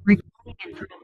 Recording in progress.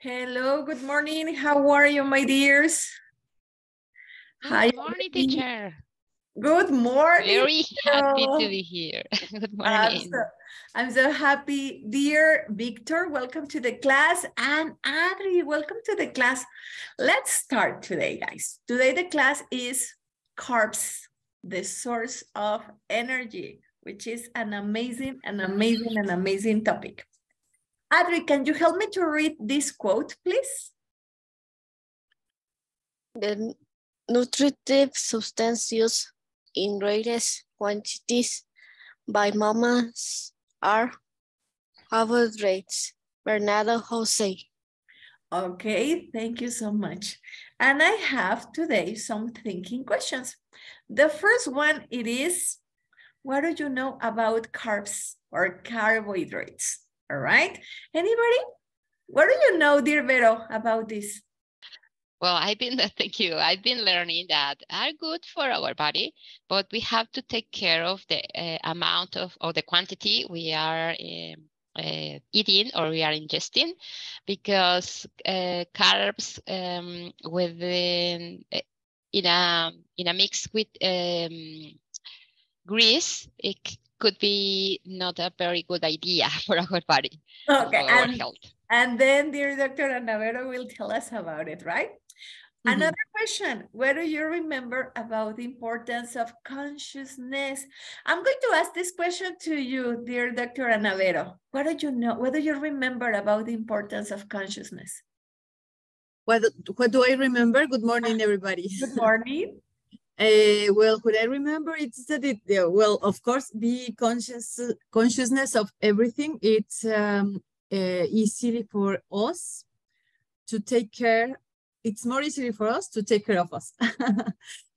Hello, good morning. How are you, my dears? Good morning, teacher. Good morning. Very happy to be here. Good morning. I'm so happy. Dear Victor, welcome to the class. And Adri, welcome to the class. Let's start today, guys. Today the class is carbs, the source of energy, which is an amazing topic. Adri, can you help me to read this quote, please? The nutritive substances in greatest quantities by mammals are carbohydrates. Bernardo Jose. Okay, thank you so much. And I have today some thinking questions. The first one, it is, what do you know about carbs or carbohydrates? All right, anybody? What do you know, dear Vero, about this? Well, thank you. I've been learning that are good for our body, but we have to take care of the amount of the quantity we are eating or we are ingesting, because carbs within in a mix with grease, it could be not a very good idea for our body, okay, for our health. And then dear Dr. Anavero will tell us about it, right? Another question, what do you remember about the importance of consciousness? I'm going to ask this question to you, dear Dr. Anavero. What do you know? What do you remember about the importance of consciousness? What do I remember? Good morning, everybody. Good morning. Well, what I remember is that well, of course, the consciousness of everything. It's easily for us to take care. It's more easily for us to take care of us.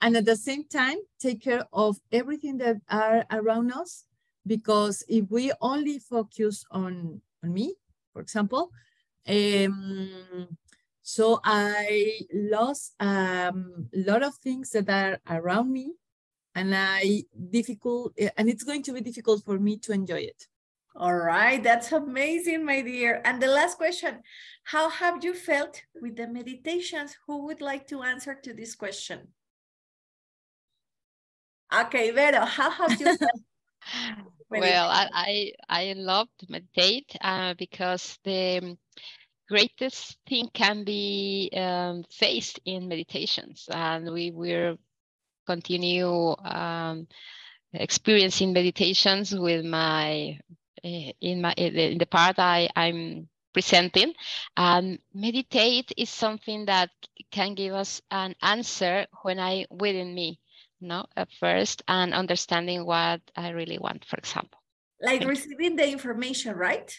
And at the same time, take care of everything that are around us. Because if we only focus on me, for example, so I lost a lot of things that are around me, and it's going to be difficult for me to enjoy it. All right, that's amazing, my dear. And the last question, how have you felt with the meditations? Who would like to answer to this question? Okay, Vero, how have you felt? Well, I love to meditate because the greatest thing can be faced in meditations, and we will continue experiencing meditations with my in the part I'm presenting. And meditate is something that can give us an answer within me, at first, and understanding what I really want, for example. Like receiving the information, right?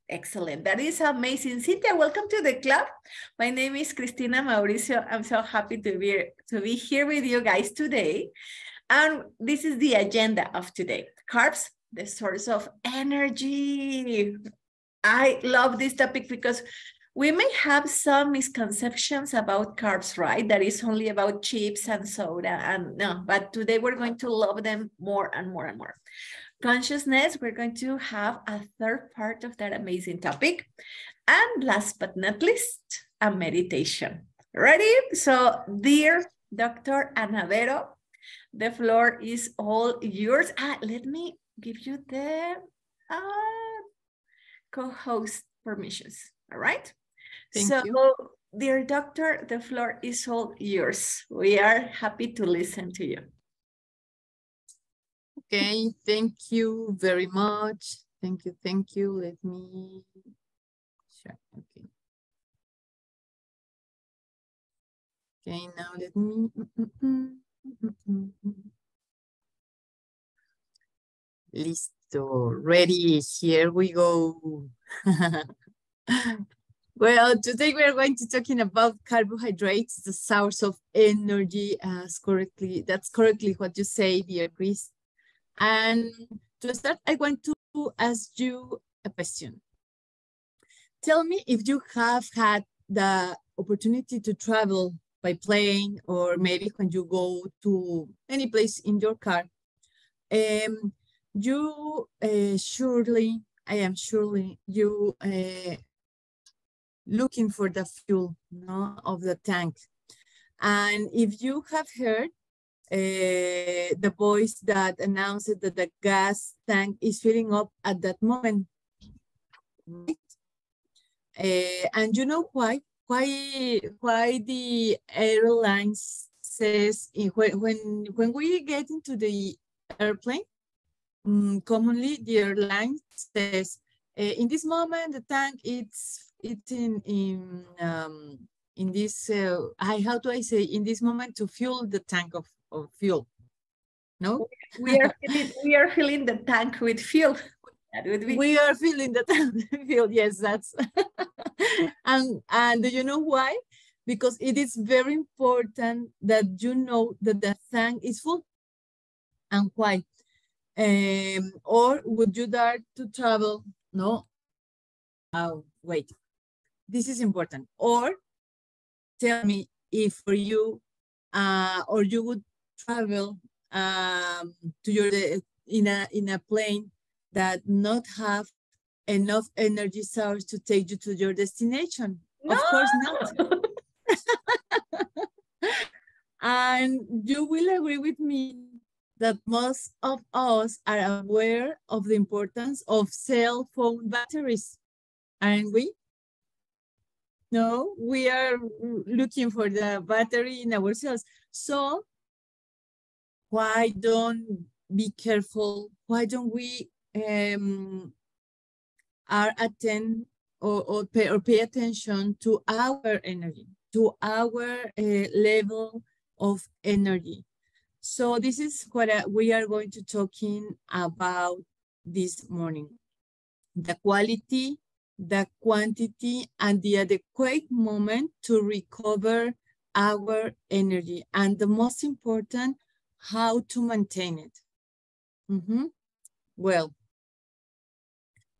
Excellent. That is amazing. Cynthia, welcome to the club. My name is Cristina Mauricio. I'm so happy to be here with you guys today. And this is the agenda of today. Carbs, the source of energy. I love this topic because we may have some misconceptions about carbs, right? That is only about chips and soda, and no, but today we're going to love them more and more and more. Consciousness, we're going to have a third part of that amazing topic. And last but not least, a meditation. Ready? So, dear Dr. Ana Vero, the floor is all yours. Let me give you the co-host permissions, all right? Thank you. Dear doctor, the floor is all yours. We are happy to listen to you. Okay, thank you very much. Thank you. Let me share. Okay. Okay, now let me. Listo, ready, here we go. Well, today we are going to talking about carbohydrates, the source of energy, that's correctly what you say, dear Chris. And to start, I want to ask you a question. Tell me if you have had the opportunity to travel by plane, or maybe when you go to any place in your car, you I am surely you looking for the fuel, of the tank. And if you have heard the voice that announced that the gas tank is filling up at that moment, right? And you know why? Why the airlines says when we get into the airplane, commonly the airline says in this moment the tank it's in this how do I say, in this moment to fuel the tank of fuel. No, we are filling the tank with fuel. That would be. We are filling the tank with fuel. Yes, that's and do you know why? Because it is very important that you know that the tank is full. And why? Or would you dare to travel? No. Oh, wait. This is important. Or tell me if for you, or you would travel to your in a plane that not have enough energy source to take you to your destination. No! Of course not. And you will agree with me that most of us are aware of the importance of cell phone batteries, aren't we? No, we are looking for the battery in our cells. So why don't be careful? Why don't we attend or pay attention to our energy, to our level of energy? So this is what we are going to talking about this morning. The quality the quantity, and the adequate moment to recover our energy. And the most important, how to maintain it. Well,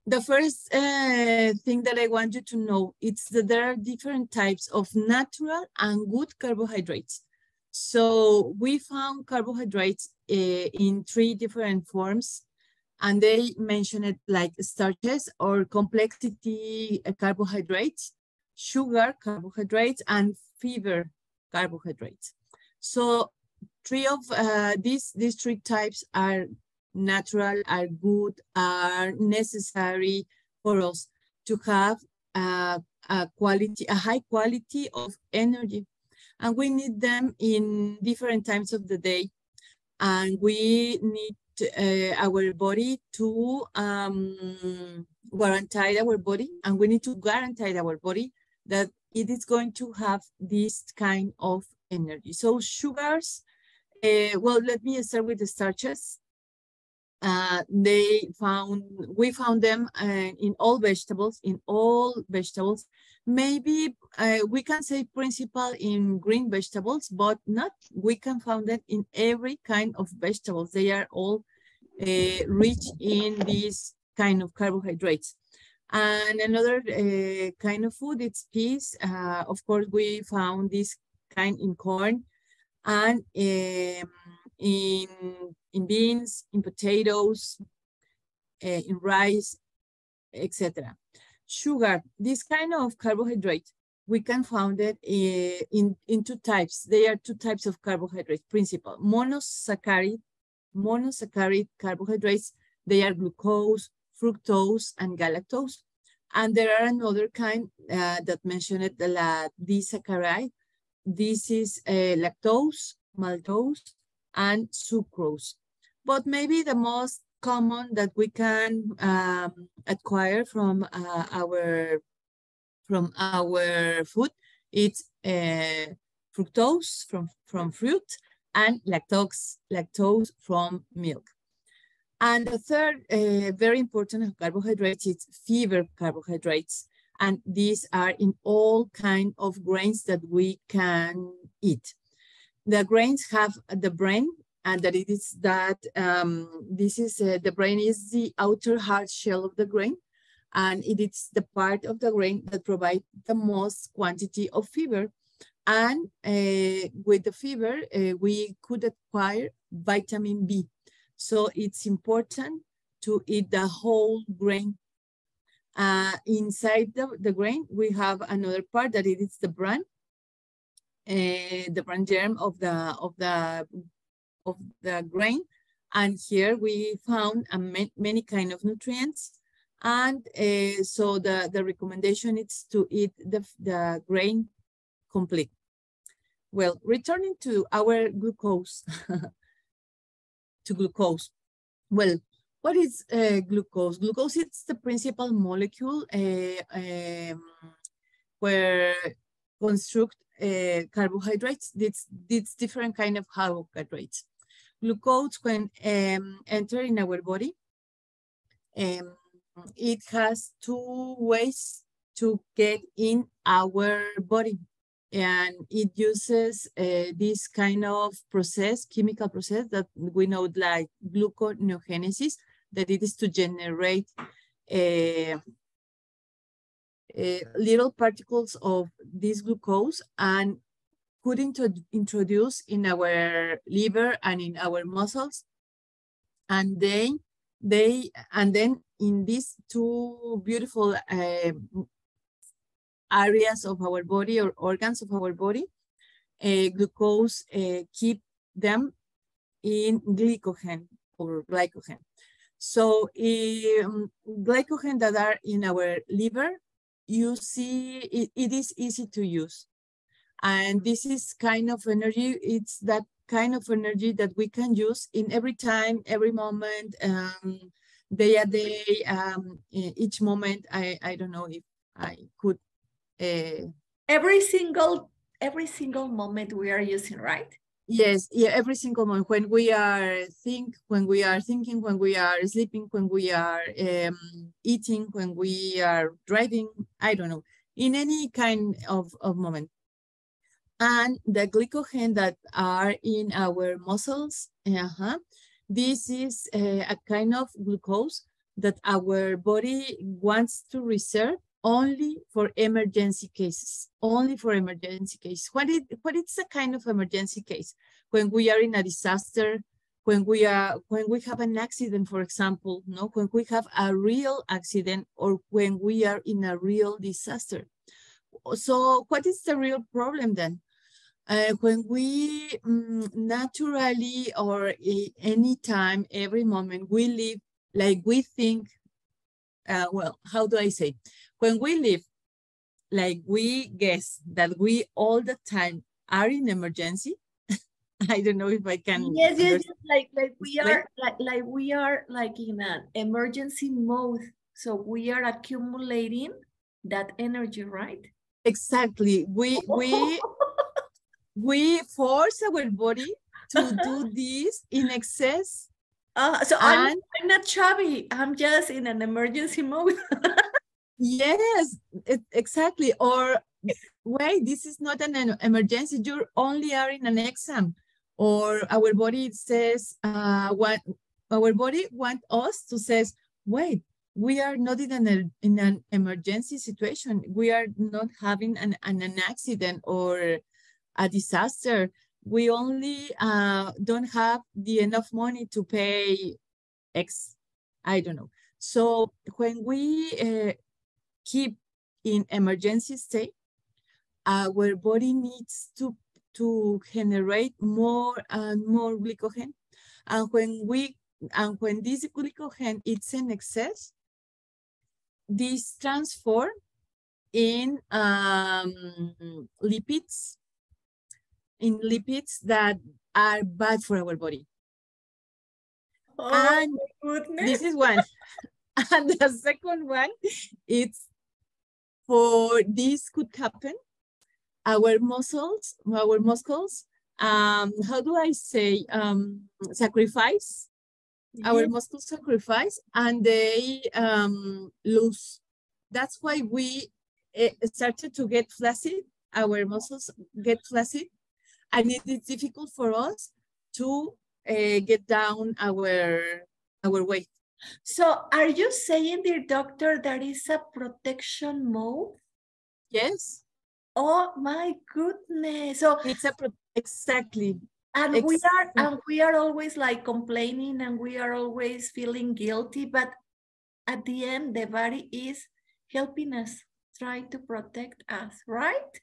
the first thing that I want you to know is that there are different types of natural and good carbohydrates. So we found carbohydrates in 3 different forms, and they mention it like starches or complexity carbohydrates, sugar carbohydrates, and fiber carbohydrates. So 3 of these 3 types are natural, are good, are necessary for us to have a high quality of energy. And we need them in different times of the day. And we need our body to guarantee our body, and we need to guarantee our body that it is going to have this kind of energy. So sugars, well, let me start with the starches. We found them in all vegetables, Maybe we can say principal in green vegetables, but not, we can find them in every kind of vegetables. They are all rich in these kind of carbohydrates. And another kind of food, it's peas. Of course, we found this kind in corn, and in beans, in potatoes, in rice, etc. Sugar, this kind of carbohydrate, we can find it in 2 types. There are 2 types of carbohydrates, principal. Monosaccharide carbohydrates, they are glucose, fructose, and galactose. And there are another kind that mentioned the disaccharide. This is lactose, maltose, and sucrose. But maybe the most common that we can acquire from our food, it's fructose from fruit, and lactose from milk. And the third very important carbohydrate is fiber carbohydrates. And these are in all kinds of grains that we can eat. The grains have the brain, and that it is that the brain is the outer hard shell of the grain, and it is the part of the grain that provides the most quantity of fiber. And with the fiber, we could acquire vitamin B. So it's important to eat the whole grain. Inside the grain, we have another part that it is the bran germ of the grain. And here we found many kind of nutrients. And so the recommendation is to eat the grain complete. Well, returning to our glucose, Well, what is glucose? Glucose is the principal molecule where construct carbohydrates. It's different kind of carbohydrates. Glucose, when enter in our body, it has 2 ways to get in our body. And it uses this kind of chemical process that we know like gluconeogenesis, that it is to generate little particles of this glucose and could introduce in our liver and in our muscles. And then in these 2 beautiful areas of our body or organs of our body, glucose keep them in glycogen or glycogen. So glycogen that are in our liver, you see it is easy to use. And this is kind of energy, it's that kind of energy that we can use in every time, every moment, day a day, each moment. I don't know if I could every single moment we are using, right? Yes, yeah, every single moment when we are when we are thinking, when we are sleeping, when we are eating, when we are driving, I don't know, in any kind of moment. And the glycogen that are in our muscles, this is a kind of glucose that our body wants to reserve only for emergency cases, only for emergency cases. What is a kind of emergency case? When we are in a disaster, when we have an accident, for example, no, when we have a real accident or when we are in a real disaster. So what is the real problem then? When we naturally or any time, every moment, we live like we think, well, how do I say? When we live like we guess that we all the time are in emergency, I don't know if I can. Yes, yes, yes. Like we are like in an emergency mode. So we are accumulating that energy, right? Exactly. We force our body to do this in excess. So I'm not chubby. I'm just in an emergency mode. Yes, exactly. Or wait, this is not an emergency. You only are in an exam. Or our body says, what our body want us to says, wait, we are not in an emergency situation. We are not having an accident or a disaster. We only don't have the enough money to pay X, I don't know. So when we keep in emergency state, our body needs to generate more and more glycogen. And when this glycogen is in excess, this transform in lipids that are bad for our body. Oh, And my goodness. this is one. And the second one, it's for this could happen, our muscles, how do I say, sacrifice, our muscles sacrifice, and they lose. That's why we started to get flaccid, our muscles get flaccid, and it is difficult for us to get down our weight. So are you saying, dear doctor, that is a protection mode? Yes. Oh my goodness. So it's exactly. And we are always like complaining and we are always feeling guilty, but at the end, the body is helping us, trying to protect us, right?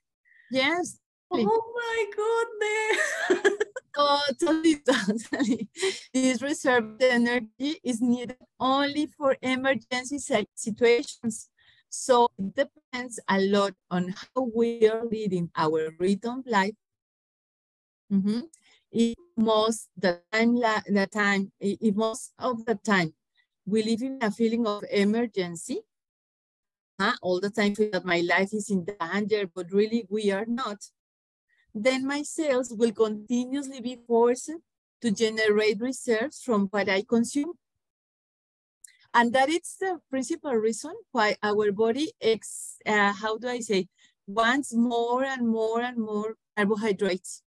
Yes. Oh my goodness. Totally. This reserved energy is needed only for emergency situations. So it depends a lot on how we are leading our rhythm life. If most of the time we live in a feeling of emergency, all the time feel that my life is in danger, but really we are not, then my cells will continuously be forced to generate reserves from what I consume. And that is the principal reason why our body, how do I say, wants more and more and more carbohydrates.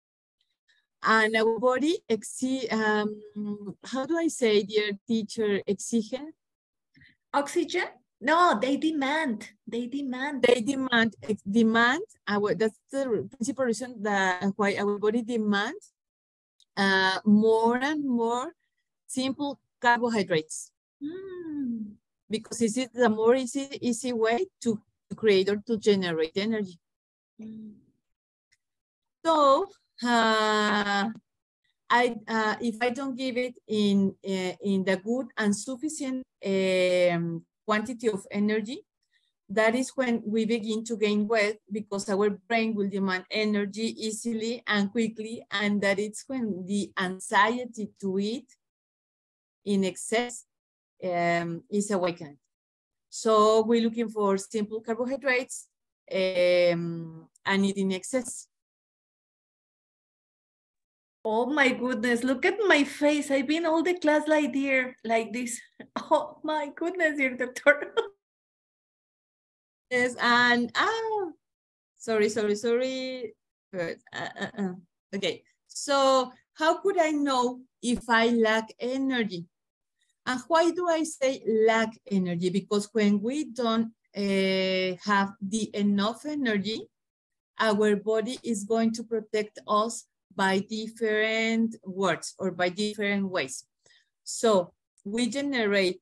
And our body how do I say, dear teacher, exige? Oxygen? No, they demand. They demand that's the principal reason that why our body demands more and more simple carbohydrates. Because this is the more easy way to create or to generate energy. So if I don't give it in the good and sufficient quantity of energy, that is when we begin to gain weight, because our brain will demand energy easily and quickly, and that is when the anxiety to eat in excess is awakened. So we're looking for simple carbohydrates and eat in excess. Oh my goodness, look at my face. I've been all the class like this. Oh my goodness, dear doctor. Yes, and sorry. But, okay, so how could I know if I lack energy? And why do I say lack energy? Because when we don't have the enough energy, our body is going to protect us by different words or by different ways. So we generate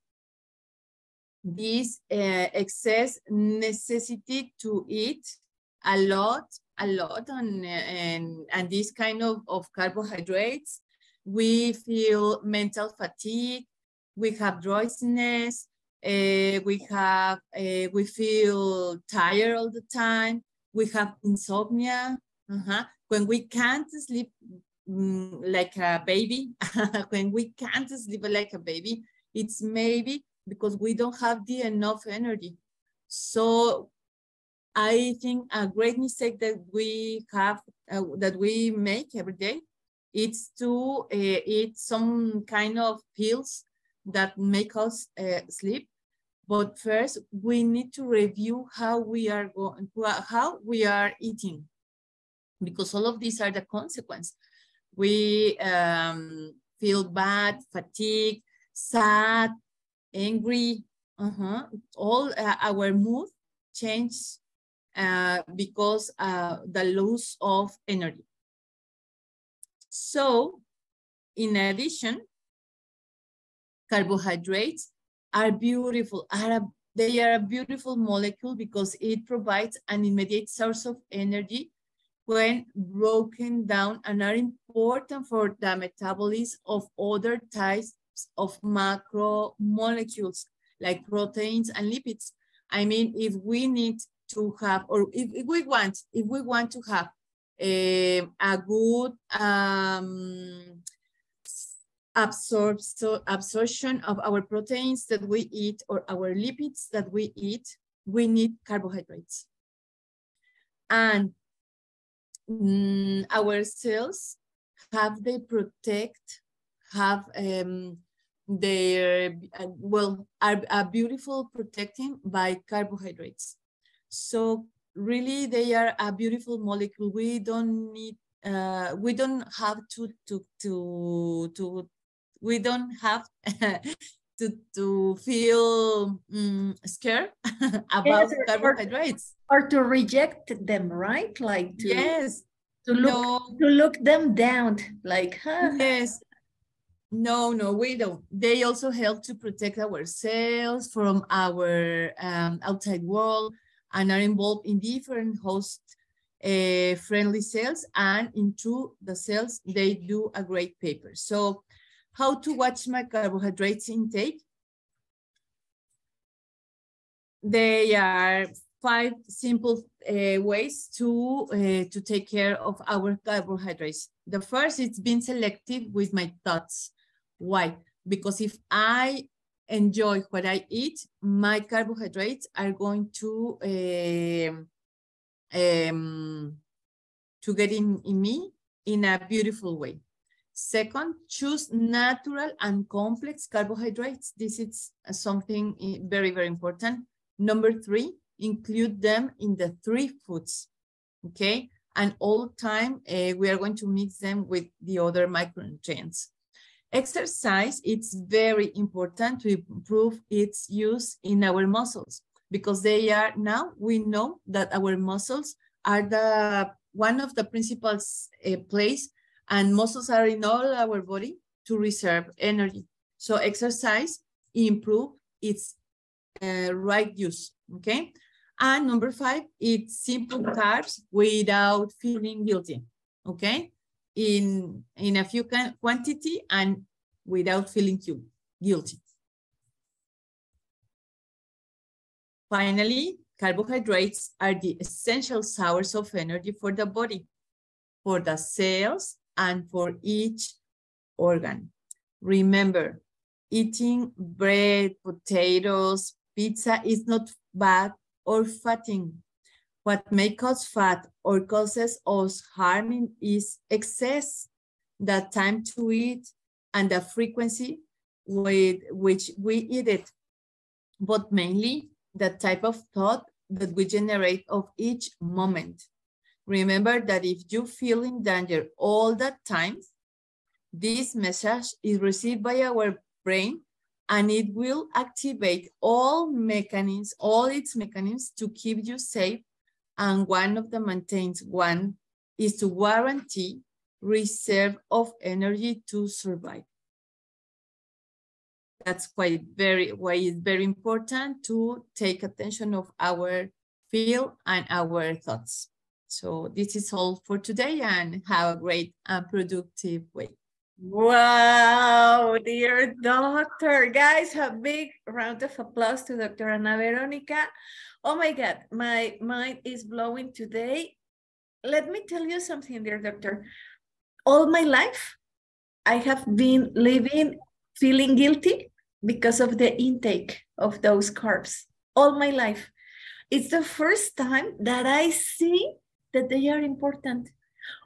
this excess necessity to eat a lot and this kind of carbohydrates. We feel mental fatigue, we have drowsiness, we feel tired all the time, we have insomnia. When we can't sleep like a baby, when we can't sleep like a baby, it's maybe because we don't have the enough energy. So I think a great mistake that we have, that we make every day, it's to eat some kind of pills that make us sleep. But first, we need to review how we are eating, because all of these are the consequence. We feel bad, fatigue, sad, angry. All our mood changes because the loss of energy. So, in addition, carbohydrates are beautiful. They are a beautiful molecule because it provides an immediate source of energy when broken down and are important for the metabolism of other types of macromolecules like proteins and lipids. I mean, if we need to have, or if we want to have a good absorption of our proteins that we eat or our lipids that we eat, we need carbohydrates. And our cells are beautiful protecting by carbohydrates. So really they are a beautiful molecule. We don't need, we don't have to feel scared about carbohydrates. Or to reject them, right? Like to, yes. To look them down, like, Yes. No, we don't. They also help to protect our cells from our outside world and are involved in different host friendly cells, and into the cells, they do a great paper. So how to watch my carbohydrates intake? They are 5 simple ways to take care of our carbohydrates. The first is being selective with my thoughts. Why? Because if I enjoy what I eat, my carbohydrates are going to get in me in a beautiful way. Second, choose natural and complex carbohydrates. This is something very, very important. Number 3, include them in the 3 foods, okay? And all the time, we are going to mix them with the other micronutrients. Exercise, it's very important to improve its use in our muscles, because they are, now we know that our muscles are one of the principal place, and muscles are in all our body to reserve energy. So exercise improve its right use, okay? And number 5, eat simple carbs without feeling guilty, okay? In a few quantity and without feeling guilty. Finally, carbohydrates are the essential source of energy for the body, for the cells, and for each organ. Remember, eating bread, potatoes, pizza is not bad or fattening. What makes us fat or causes us harm is excess. the time to eat, and the frequency with which we eat it, but mainly the type of thought that we generate of each moment. Remember that if you feel in danger all the time, this message is received by our brain and it will activate all its mechanisms to keep you safe. And one of the maintains one is to guarantee reserve of energy to survive. That's why it's very important to take attention of our feel and our thoughts. So this is all for today, and have a great and productive week. Wow, dear doctor. Guys, a big round of applause to Dr. Ana Veronica. Oh my God, my mind is blowing today. Let me tell you something, dear doctor. All my life, I have been living feeling guilty because of the intake of those carbs. All my life. It's the first time that I see that they are important.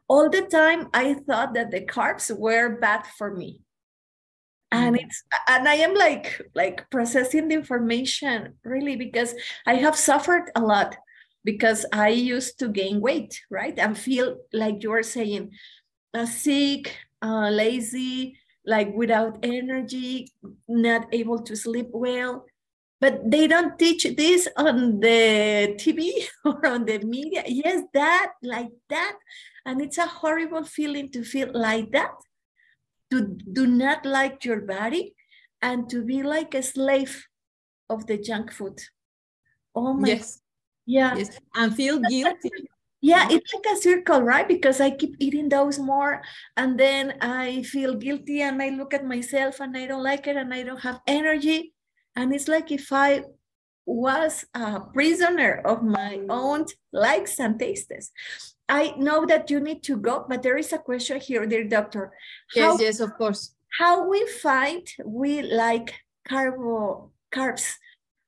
All the time, I thought that the carbs were bad for me. And I am like processing the information really, because I have suffered a lot, because I used to gain weight, right? And feel like you are saying, sick, lazy, like without energy, not able to sleep well. But they don't teach this on the TV or on the media. Yes, that, like that. And it's a horrible feeling to feel like that, to do not like your body, and to be like a slave of the junk food. Oh my. Yes. Yeah. Yes. And feel guilty. Yeah, it's like a circle, right? Because I keep eating those more, and then I feel guilty, and I look at myself and I don't like it, and I don't have energy. And it's like if I was a prisoner of my own likes and tastes. I know that you need to go, but there is a question here, dear doctor. Yes, of course. How we find we like carbs?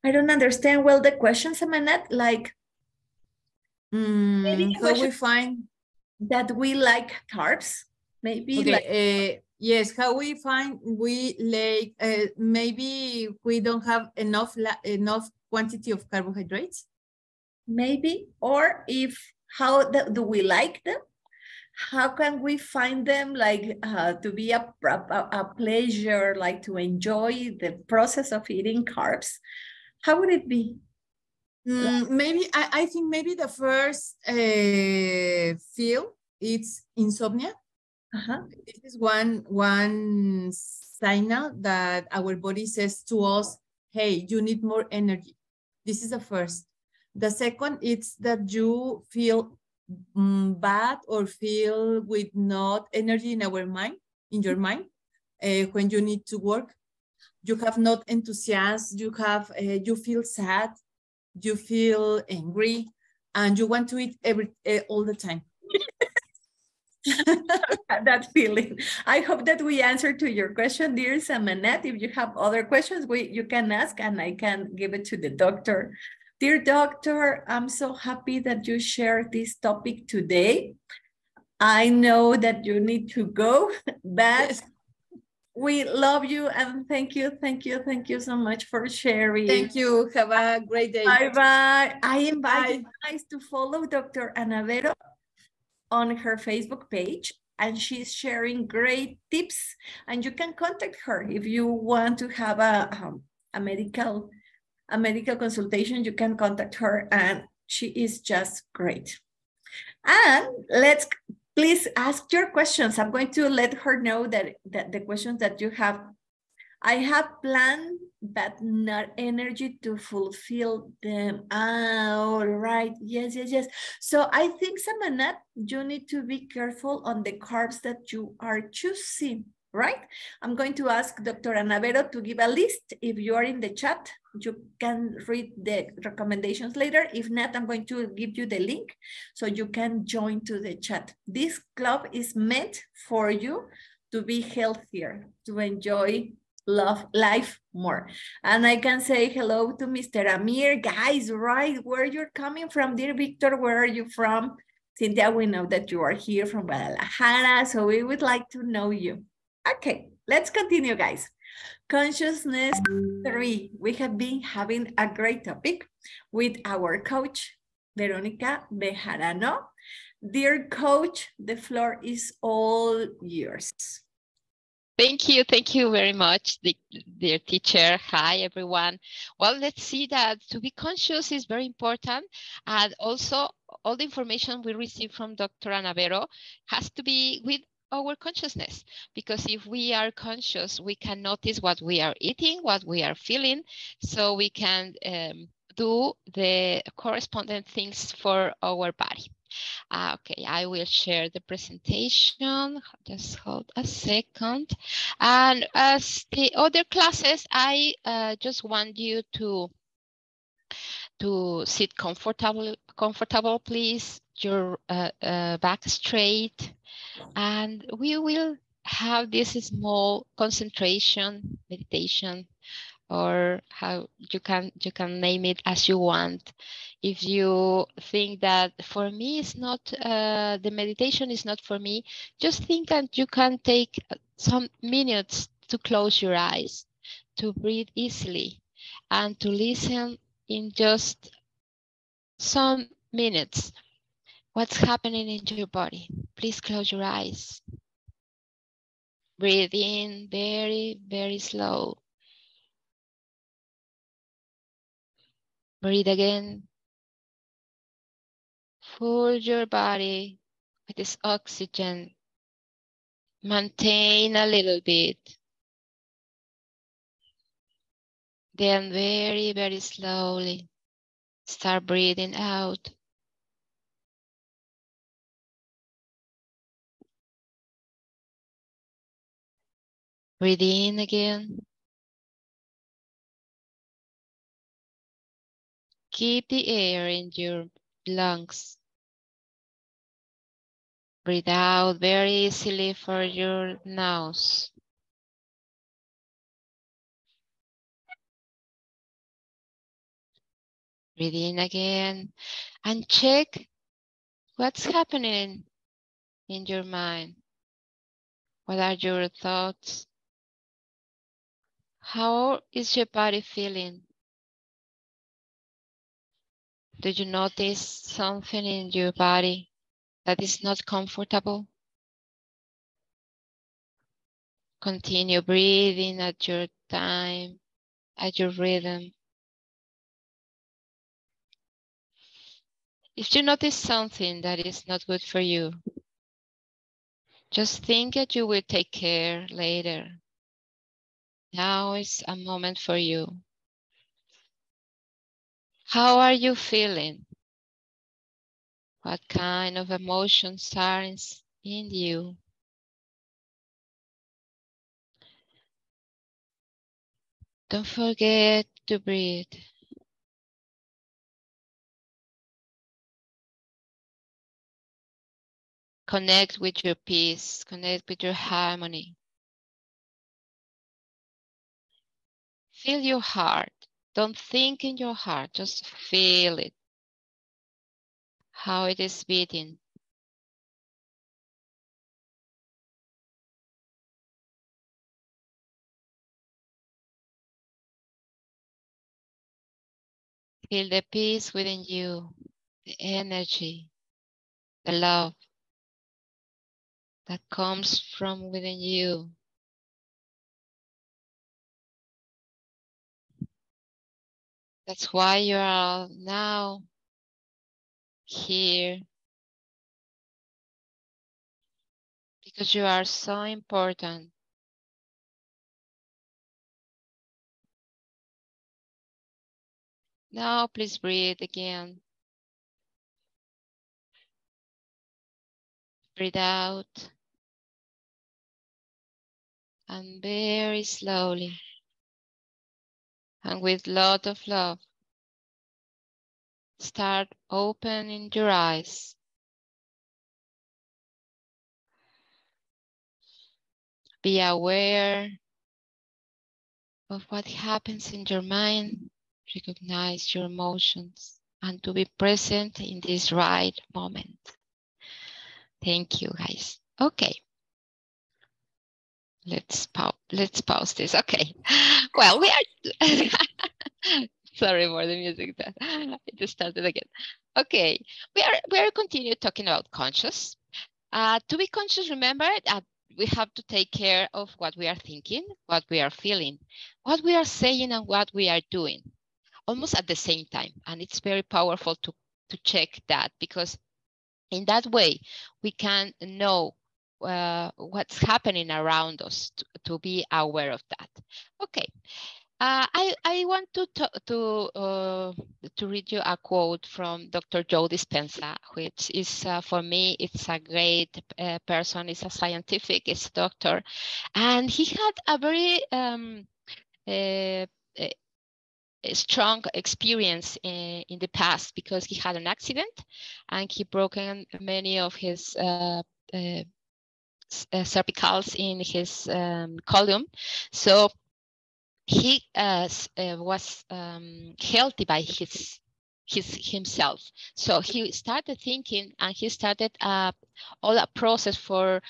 I don't understand well the question, Samanet. Like, how we find that we like carbs? Maybe. Okay. Like, yes, how we find we like maybe we don't have enough quantity of carbohydrates. Maybe, or if how do we like them? How can we find them, like to be a pleasure, like to enjoy the process of eating carbs? How would it be? Maybe I think maybe the first feel it's insomnia. This is one signal that our body says to us, hey, you need more energy. This is the first. The second, it's that you feel bad or feel with not energy in your mind, when you need to work. You have not enthusiasm, you feel sad, you feel angry, and you want to eat all the time. That feeling. I hope that we answered to your question, dear Samanet. If you have other questions, you can ask and I can give it to the doctor. Dear doctor, I'm so happy that you shared this topic today. I know that you need to go, but yes, we love you and thank you so much for sharing. Thank you. Have a great day. Bye-bye. I invite you guys to follow Dr. Ana Vero on her Facebook page, and she's sharing great tips, and you can contact her if you want to have a medical consultation. You can contact her, and she is just great. And please ask your questions. I'm going to let her know that the questions that you have, I have planned, but not energy to fulfill them. All right. Yes. So I think, Samanat, you need to be careful on the carbs that you are choosing, right? I'm going to ask Dr. Ana Vero to give a list. If you are in the chat, you can read the recommendations later. If not, I'm going to give you the link so you can join to the chat. This club is meant for you to be healthier, to enjoy life more. And I can say hello to Mr. Amir. Guys, right, where you're coming from, dear Victor, where are you from? Cynthia, we know that you are here from Guadalajara, so we would like to know you. Okay, let's continue, guys. Consciousness 3. We have been having a great topic with our coach, Veronica Bejarano. Dear coach, the floor is all yours. Thank you very much, dear teacher. Hi, everyone. Well, let's see that to be conscious is very important. And also, all the information we receive from Dr. Ana Vero has to be with our consciousness. Because if we are conscious, we can notice what we are eating, what we are feeling, so we can do the corresponding things for our body. Okay, I will share the presentation. Just hold a second. And as the other classes, I just want you to sit comfortable, please. Your back straight, and we will have this small concentration meditation, or how you can name it as you want. If you think that for me it's not, the meditation is not for me, just think that you can take some minutes to close your eyes, to breathe easily, and to listen in just some minutes what's happening in your body. Please close your eyes. Breathe in very, very slow. Breathe again. Fill your body with this oxygen. Maintain a little bit. Then very, very slowly start breathing out. Breathe in again. Keep the air in your lungs. Breathe out very easily for your nose. Breathe in again and check what's happening in your mind. What are your thoughts? How is your body feeling? Do you notice something in your body that is not comfortable? Continue breathing at your time, at your rhythm. If you notice something that is not good for you, just think that you will take care later. Now is a moment for you. How are you feeling? What kind of emotions are in you? Don't forget to breathe. Connect with your peace, connect with your harmony. Feel your heart. Don't think in your heart, just feel it. How it is beating. Feel the peace within you, the energy, the love that comes from within you. That's why you are now here, because you are so important. Now please breathe again. Breathe out. And very slowly. And with a lot of love. Start opening your eyes. Be aware of what happens in your mind. Recognize your emotions and to be present in this right moment. Thank you, guys. Okay. Let's pause this. Okay. Well, we are sorry for the music. That it just started again. Okay. We are continue talking about conscious. To be conscious, remember that we have to take care of what we are thinking, what we are feeling, what we are saying, and what we are doing, almost at the same time. And it's very powerful to check that, because in that way we can know what's happening around us, to be aware of that. Okay. I want to read you a quote from Dr. Joe Dispenza, which is for me, it's a great person. It's a scientific, it's a doctor, and he had a very a strong experience in the past, because he had an accident and he broken many of his cervicals in his column. So he was healthy by himself. So he started thinking, and he started all a process for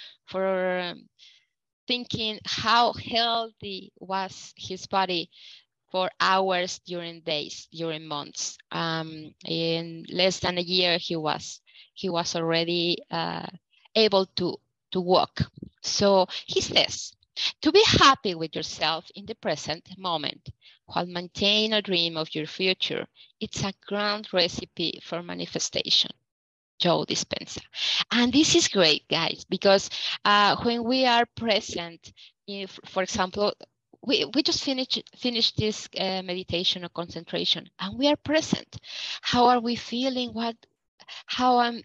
thinking how healthy was his body for hours, during days, during months. In less than a year, he was already able to walk. So he says, to be happy with yourself in the present moment while maintaining a dream of your future, it's a grand recipe for manifestation. Joe Dispenza. And this is great, guys, because when we are present, if, for example, we just finished this meditation or concentration, and we are present. How are we feeling? How I'm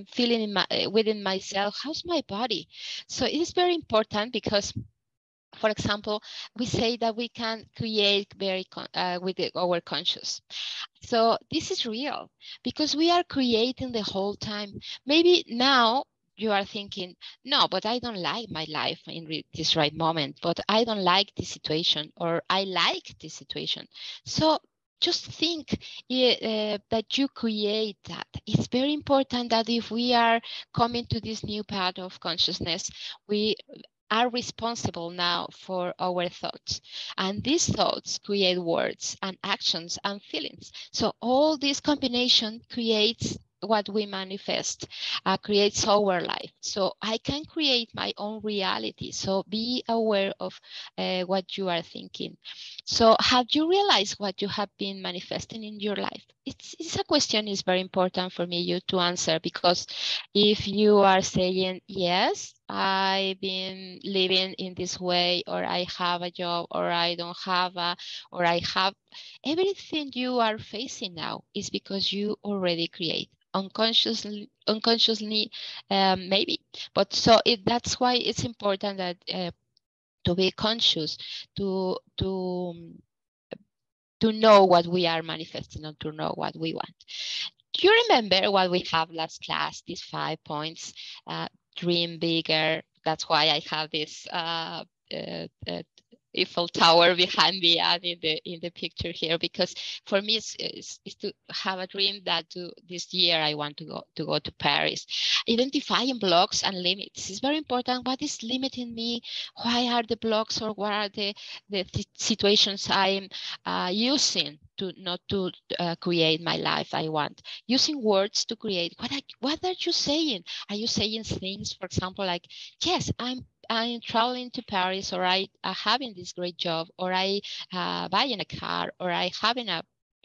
feeling within myself? How's my body? So it is very important, because, for example, we say that we can create with our conscious. So this is real, because we are creating the whole time. Maybe now you are thinking, no, but I don't like my life in this right moment, but I don't like this situation, or I like this situation. So just think that you create that. It's very important that if we are coming to this new path of consciousness, we are responsible now for our thoughts. And these thoughts create words and actions and feelings. So all this combination creates what we manifest, creates our life. So I can create my own reality. So be aware of what you are thinking. So have you realized what you have been manifesting in your life? It's a question. It's very important for you to answer, because if you are saying, yes, I've been living in this way, or I have a job, or I don't have or I have, everything you are facing now is because you already create unconsciously, maybe. But so that's why it's important that to be conscious, to know what we are manifesting, and to know what we want. Do you remember what we have last class, these 5 points? Dream bigger. That's why I have this Eiffel Tower behind me and in the picture here, because for me it's to have a dream that this year I want to go to Paris. Identifying blocks and limits is very important. What is limiting me? Why are the blocks, or what are the situations I'm using to not to create my life I want? Using words to create. What are you saying? Are you saying things, for example, like, yes, I'm traveling to Paris, or I having this great job, or I buying a car, or I having a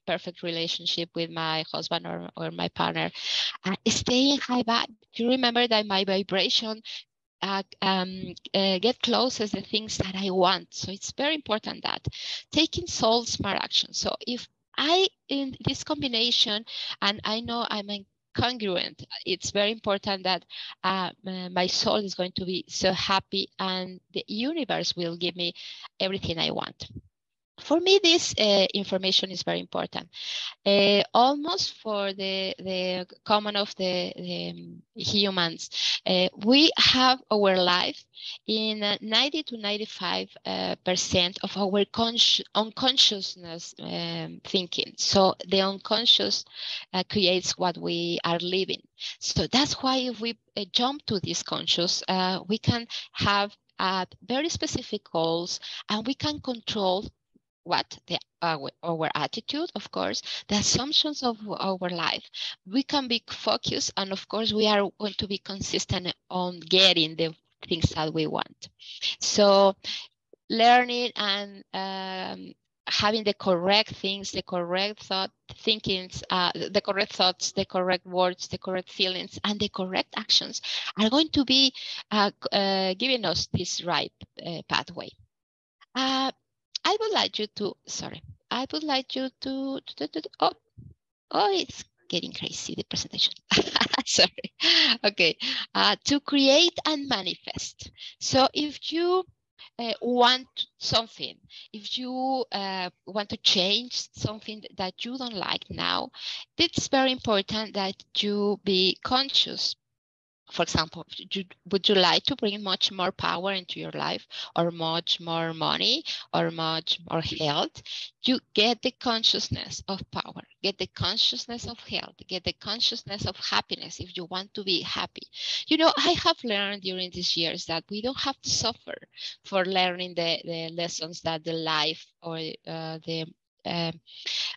perfect relationship with my husband or my partner. Staying high vibe. You remember that my vibration get close as the things that I want. So it's very important that taking soul smart action. So if I in this combination, and I know I'm congruent, it's very important that my soul is going to be so happy, and the universe will give me everything I want. For me, this information is very important. Almost for the common of the humans, we have our life in 90 to 95% of our unconsciousness thinking. So the unconscious creates what we are living. So that's why if we jump to this conscious, we can have very specific goals, and we can control what our attitude, of course, the assumptions of our life. We can be focused, and of course we are going to be consistent on getting the things that we want. So learning and having the correct things, the correct thinkings, the correct thoughts, the correct words, the correct feelings, and the correct actions are going to be giving us this right pathway. I would like you to, I would like you to oh, it's getting crazy, the presentation. Sorry. Okay. To create and manifest. So if you want something, if you want to change something that you don't like now, it's very important that you be conscious. For example, would you like to bring much more power into your life, or much more money, or much more health? You get the consciousness of power, get the consciousness of health, get the consciousness of happiness if you want to be happy. You know, I have learned during these years that we don't have to suffer for learning the lessons that the life or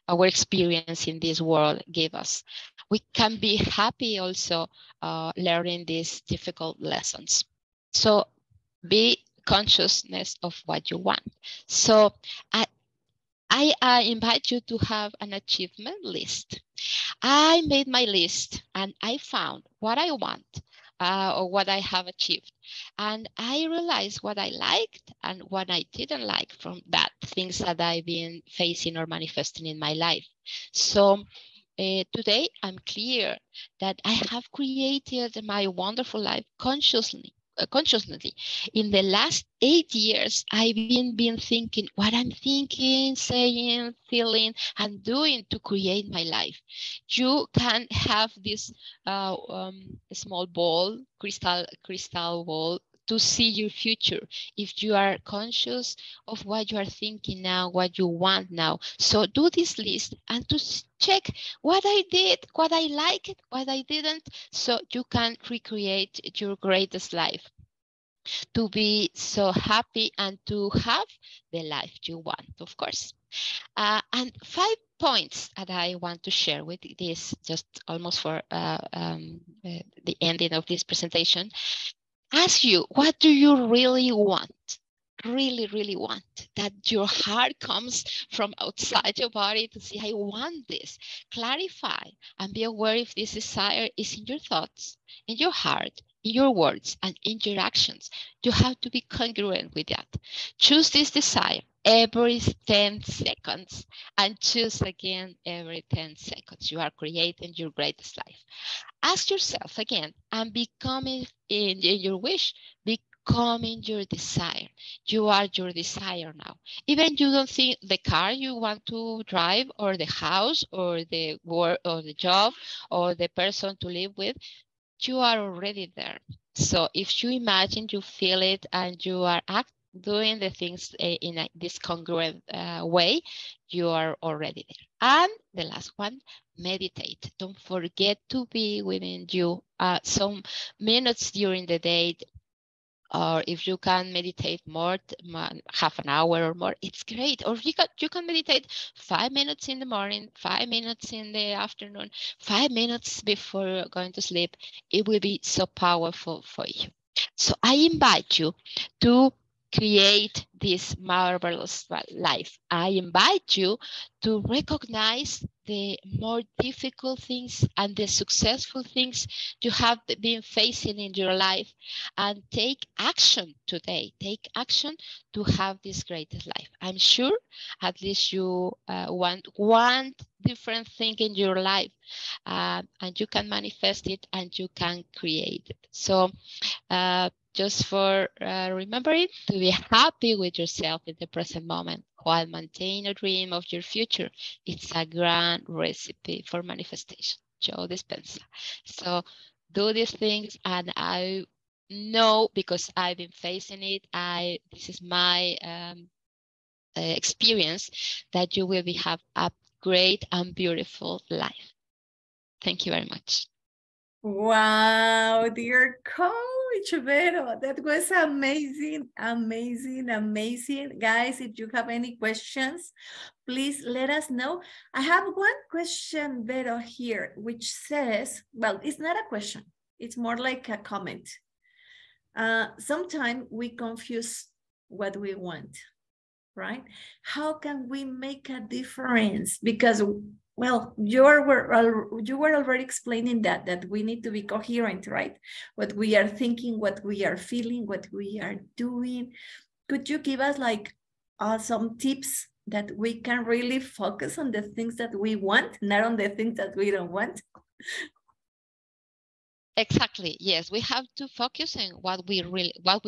our experience in this world gave us. We can be happy also learning these difficult lessons. So be consciousness of what you want. So I invite you to have an achievement list. I made my list and I found what I want or what I have achieved. And I realized what I liked and what I didn't like from that things that I've been facing or manifesting in my life. So today I'm clear that I have created my wonderful life consciously. In the last 8 years, I've been thinking what I'm thinking, saying, feeling, and doing to create my life. You can have this small ball, crystal ball, to see your future if you are conscious of what you are thinking now, what you want now. So do this list and to check what I did, what I liked, what I didn't, so you can recreate your greatest life, to be so happy and to have the life you want, of course. And 5 points that I want to share with this, just almost for the ending of this presentation. Ask you, what do you really want? Really want, that your heart comes from outside your body to say, I want this. Clarify and be aware if this desire is in your thoughts, in your heart, in your words, and in your actions. You have to be congruent with that. Choose this desire every 10 seconds and choose again every 10 seconds. You are creating your greatest life. Ask yourself again, and becoming in your wish, becoming your desire. You are your desire now. Even you don't think the car you want to drive, or the house, or the work, or the job, or the person to live with, you are already there. So if you imagine, you feel it, and you are doing the things in this congruent way, you are already there. And the last one, meditate. Don't forget to be within you some minutes during the day, or if you can meditate more, half an hour or more, it's great. Or you can meditate 5 minutes in the morning, 5 minutes in the afternoon, 5 minutes before going to sleep. It will be so powerful for you. So I invite you to create this marvelous life. I invite you to recognize the more difficult things and the successful things you have been facing in your life, and take action today. Take action to have this greatest life. I'm sure at least you want one different thing in your life, and you can manifest it and you can create it. So just for remembering to be happy with yourself in the present moment. while maintain a dream of your future. It's a grand recipe for manifestation. Joe Dispenza. So do these things, and I know, because I've been facing it, this is my experience, that you will have a great and beautiful life. Thank you very much. Wow, dear coach Vero, that was amazing, amazing, amazing. Guys, if you have any questions, please let us know. I have one question, Vero, here, which says, well, it's not a question. It's more like a comment. Sometimes we confuse what we want, right? How can we make a difference? Because, well, you were already explaining that we need to be coherent, right? What we are thinking, what we are feeling, what we are doing. Could you give us like some tips that we can really focus on the things that we want, not on the things that we don't want? Exactly. Yes, we have to focus on what we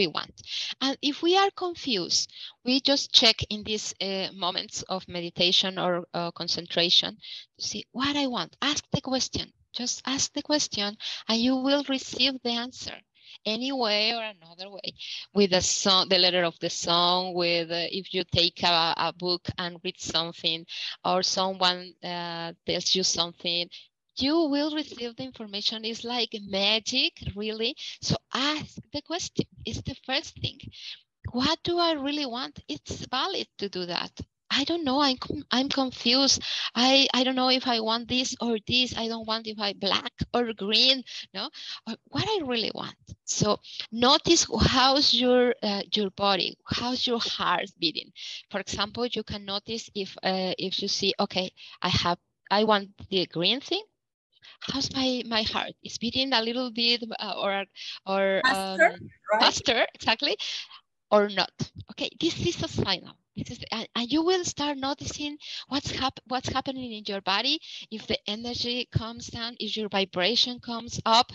want. And if we are confused, we just check in these moments of meditation or concentration to see what I want. Ask the question. Just ask the question, and you will receive the answer any way or another way. With the song, the letter of the song. With if you take a book and read something, or someone tells you something, you will receive the information. It's like magic, really. So ask the question. It's the first thing. What do I really want? It's valid to do that. I don't know. I'm confused. I don't know if I want this or this. I don't want if I black or green. No, or what I really want. So notice how's your body, how's your heart beating. For example, you can notice if you see, okay, I want the green thing. How's my heart? Is beating a little bit or Faster, right? faster, exactly, or not? Okay, this is a signal. This is, and you will start noticing what's happening in your body. If the energy comes down, if your vibration comes up,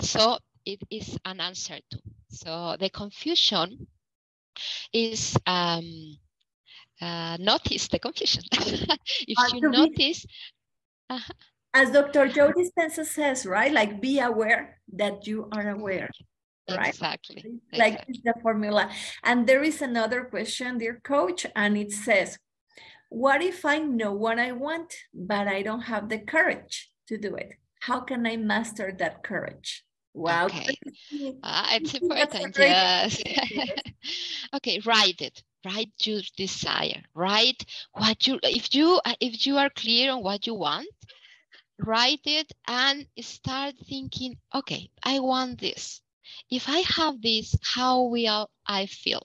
so it is an answer to. So the confusion is notice the confusion. If you notice. As Dr. Joe Dispenza says, right? Like, be aware that you are aware, right? Exactly. Like, it's the formula. And there is another question, dear coach, and it says, what if I know what I want, but I don't have the courage to do it? How can I master that courage? Wow. Okay. It's important, yes. Okay, write it. Write your desire. Write what if you are clear on what you want, write it and start thinking, okay, I want this. If I have this, how will I feel?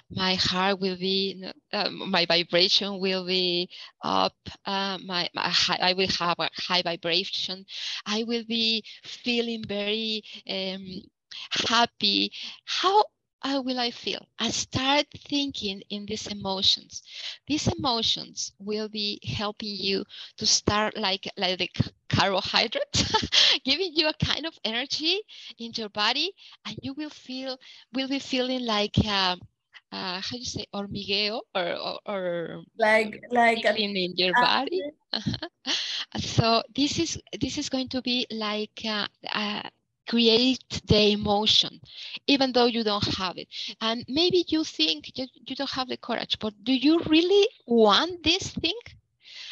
My heart will be, my vibration will be up. I will have a high vibration. I will be feeling very happy. How will I feel? I start thinking in these emotions. These emotions will be helping you to start like the carbohydrates, giving you a kind of energy in your body, and you will be feeling like how do you say, hormigueo or like in your body. So this is going to be like create the emotion, even though you don't have it. And maybe you think you don't have the courage, but do you really want this thing?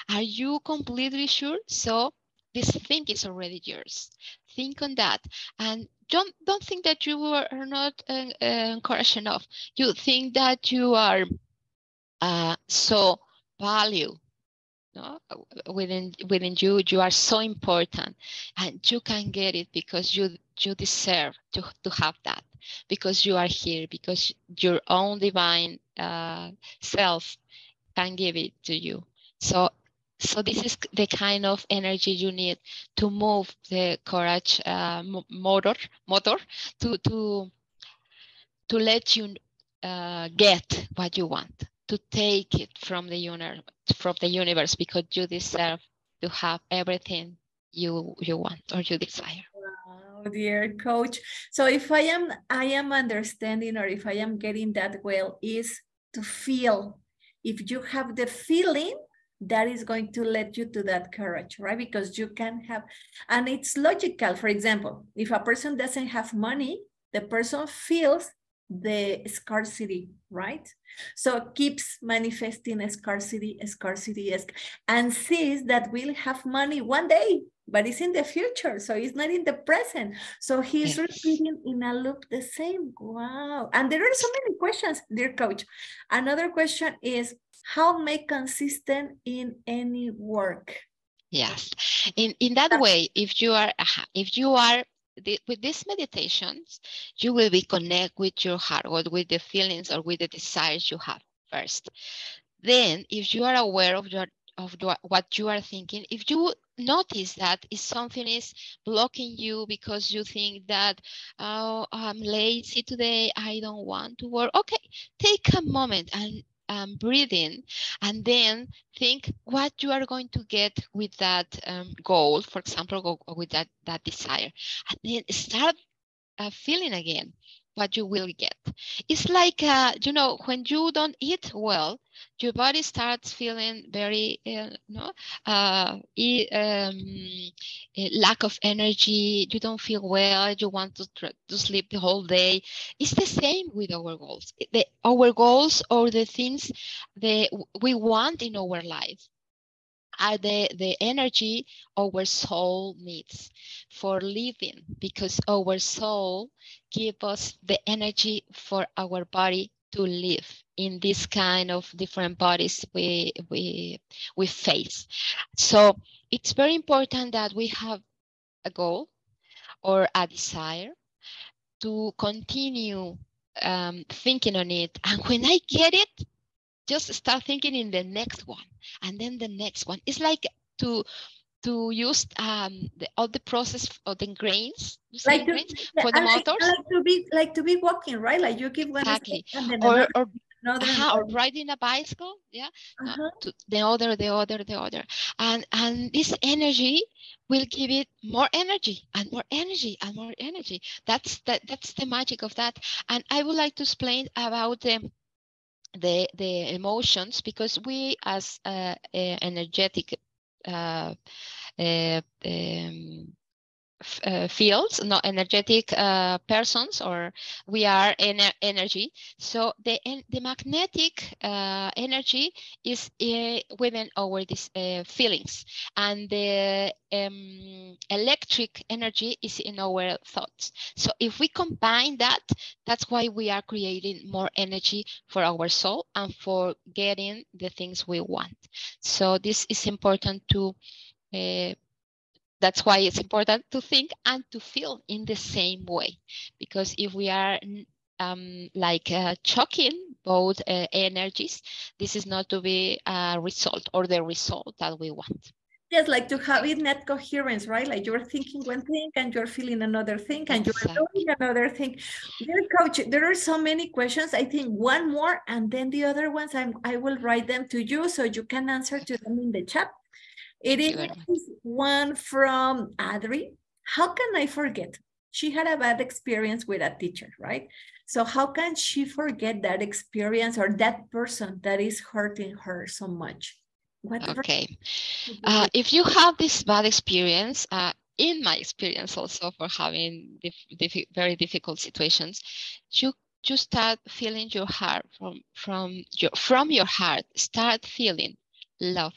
Are you completely sure? So this thing is already yours. Think on that, and don't think that you are not encouraged enough. You think that you are so value. No? Within you are so important, and you can get it because you deserve to have that, because you are here, because your own divine self can give it to you. So this is the kind of energy you need to move the courage motor to let you get what you want, to take it from the universe, because you deserve to have everything you want or you desire. Wow, dear coach. So if I am understanding, or if I am getting that well, is to feel if you have the feeling, that is going to lead you to that courage, right? Because you can have, and it's logical. For example, if a person doesn't have money, the person feels the scarcity, right? So keeps manifesting scarcity, and sees that we'll have money one day, but it's in the future, so it's not in the present. So he's repeating in a loop the same. Wow. And there are so many questions, dear coach. Another question is, how make consistent in any work? Yes, in that way, if you are with these meditations, you will be connect with your heart or with the feelings or with the desires you have first. Then, if you are aware of what you are thinking, if you notice that if something is blocking you because you think that, oh, I'm lazy today, I don't want to work. Okay, take a moment and breathe in, and then think what you are going to get with that goal, for example, with that desire, and then start feeling again what you will get. It's like, you know, when you don't eat well, your body starts feeling very, lack of energy. You don't feel well. You want to sleep the whole day. It's the same with our goals. Our goals or the things that we want in our life are the energy our soul needs for living, because our soul gives us the energy for our body to live in this kind of different bodies we face. So it's very important that we have a goal or a desire to continue thinking on it, and when I get it, just start thinking in the next one, and then the next one. It's like to use all the process of the grains, Like to, for the motors. Like to be walking, right? Like you give one Exactly. step and then Or another. or riding a bicycle, yeah. To the other, and this energy will give it more energy and more energy and more energy. That's the magic of that. And I would like to explain about the emotions, because we as energetic fields, not energetic persons, or we are energy. So the magnetic energy is within our feelings, and the electric energy is in our thoughts. So if we combine that, that's why we are creating more energy for our soul and for getting the things we want. So this is important to that's why it's important to think and to feel in the same way, because if we are choking both energies, this is not to be a result or the result that we want. Yes, like to have it net coherence, right? Like you're thinking one thing and you're feeling another thing and you're doing another thing. Dear coach, there are so many questions. I think one more, and then the other ones I will write them to you so you can answer to them in the chat. It is one from Adri. How can I forget? She had a bad experience with a teacher, right? So how can she forget that experience or that person that is hurting her so much? Okay. If you have this bad experience, in my experience also for having very difficult situations, you start feeling your heart from your heart. Start feeling love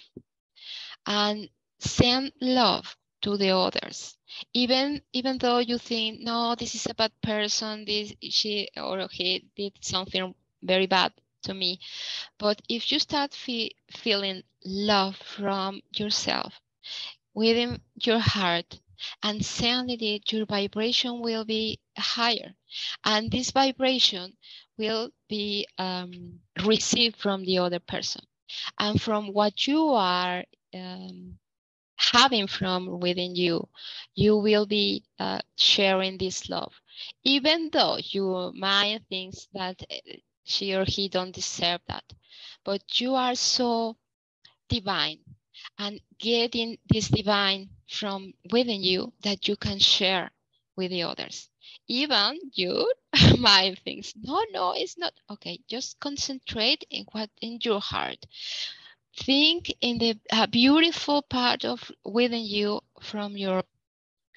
and send love to the others. Even though you think, no, this is a bad person, she or he did something very bad to me. But if you start feeling love from yourself within your heart and send it, your vibration will be higher. And this vibration will be received from the other person. And from what you are having from within you, you will be sharing this love. Even though you might think that she or he don't deserve that, but you are so divine and getting this divine from within you that you can share with the others. Even you mind things. No, it's not. Okay, just concentrate in what in your heart. Think in the beautiful part of within you from your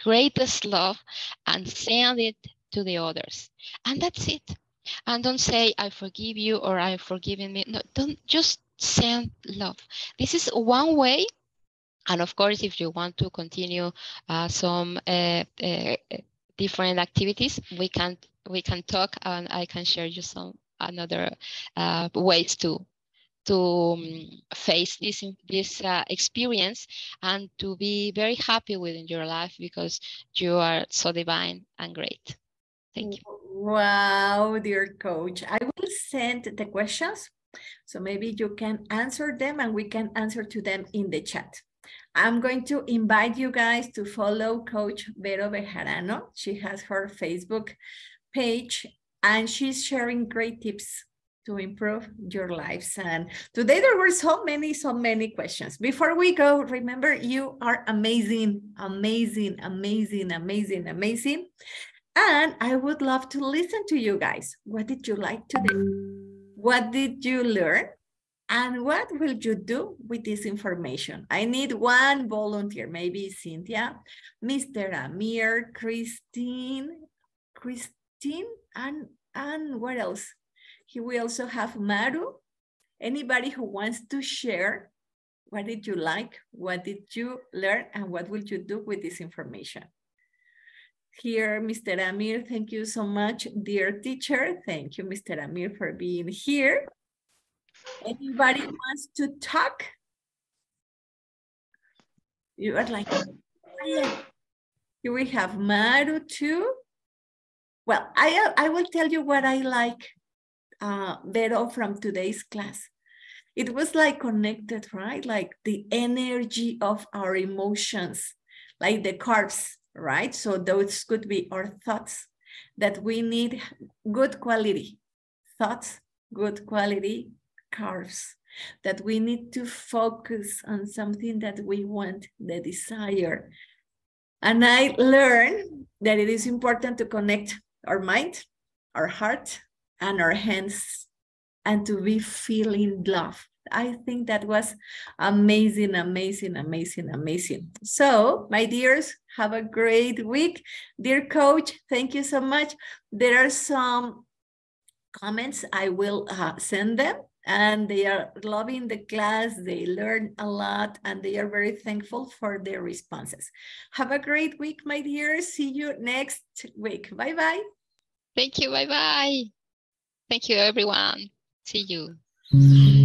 greatest love and send it to the others. And that's it. And don't say, I forgive you or I forgiven me. No, don't just send love. This is one way. And of course, if you want to continue some different activities, we can talk and I can share you some another ways to face this experience and to be very happy within your life because you are so divine and great. Thank you. Wow, dear coach. I will send the questions, so maybe you can answer them and we can answer to them in the chat. I'm going to invite you guys to follow Coach Vero Bejarano. She has her Facebook page and she's sharing great tips to improve your lives. And today there were so many questions. Before we go, remember, you are amazing, amazing, amazing, amazing, amazing. And I would love to listen to you guys. What did you like today? What did you learn? And what will you do with this information? I need one volunteer, maybe Cynthia, Mr. Amir, Christine, and what else? Here we also have Maru. Anybody who wants to share, what did you like? What did you learn? And what will you do with this information? Here, Mr. Amir, thank you so much, dear teacher. Thank you, Mr. Amir, for being here. Anybody wants to talk? You are like, here we have Maru too. Well, I will tell you what I like, Vero, from today's class. It was like connected, right? Like the energy of our emotions, like the carbs, right? So those could be our thoughts, that we need good quality thoughts, good quality carbs, that we need to focus on something that we want, the desire. And I learned that it is important to connect our mind, our heart, and our hands, and to be feeling love. I think that was amazing, amazing, amazing, amazing. So, my dears, have a great week. Dear coach, thank you so much. There are some comments, I will send them, and they are loving the class. They learn a lot, and they are very thankful for their responses. Have a great week, my dears. See you next week. Bye-bye. Thank you. Bye-bye. Thank you, everyone. See you.